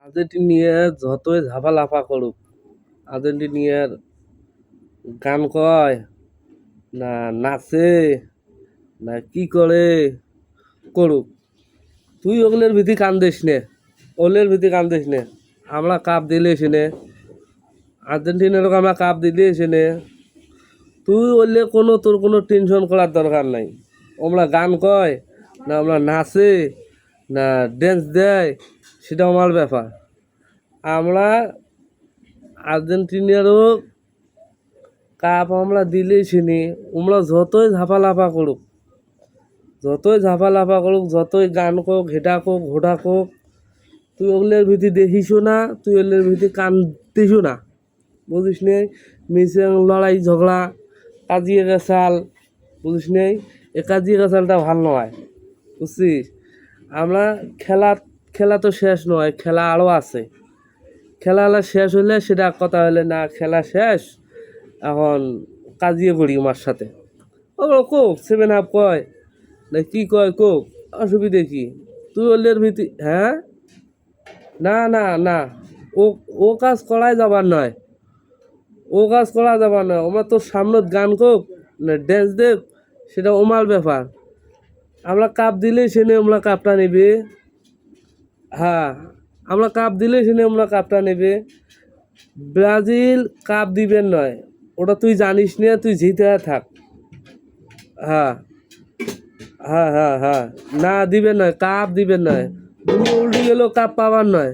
আর্জেন্টিনিয়া যতই ঝাপালাফা করুক, আর্জেন্টিনিয়ার গান কয় না নাচে না কি করে করুক, তুই ওগুলোর ভীতি কান দিস নে, ওগুলোর ভীতি কান দিস নে। আমরা কাপ দিলে এসে আর্জেন্টিনারকে আমরা কাপ দিলে এসে তুই ওলে তোর কোনো টেনশন করার দরকার নাই। আমরা গান কয় না আমরা নাচে না ড্যান্স দেয় সেটা আমার ব্যাপার। আমরা আর্জেন্টিনারও কাপ আমরা দিলেই চিনি, আমরা যতই ঝাপালাফা করুক, যতই গান কোক হেটা কোক ঘোটা কোক, তুই ওগুলোর ভীতি দেখিসও না, তুই ওগুলোর ভীতি কান দিসও না, বুঝিস নে। মিশে লড়াই ঝগড়া কাজিয়ে গেছাল, বুঝিস নেই, এ কাজিয়ে গেছালটা ভাল নয়, বুঝছিস। আমরা খেলা তো শেষ নয়, খেলা আরও আছে। খেলা শেষ হলে সেটা কথা হলে না খেলা শেষ, এখন কাজিয়ে করি আমার সাথে। ও কোক 7 আপ কয় না কি কয় কোক, অসুবিধে কি? তুই ওলের ভীতি হ্যাঁ, না না না, ও ও কাজ করাই যাবার নয়, ও কাজ করা যাবার নয়। আমার তোর সামনে গান কোক না ড্যান্স দেখ সেটা ওমার ব্যাপার। আমরা কাপ দিলেই সেনে আমরা কাপটা নেবে। হ্যাঁ, আমরা কাপ দিলেই সেনে আমরা কাপটা নেবে। ব্রাজিল কাপ দিবেন নয়, ওটা তুই জানিস না, তুই জিতে থাক। হ্যাঁ হ্যাঁ হ্যাঁ হ্যাঁ, না দিবেন নয়, কাপ দিবেন নয়, তুমি উল্টে গেলেও কাপ পাবার নয়।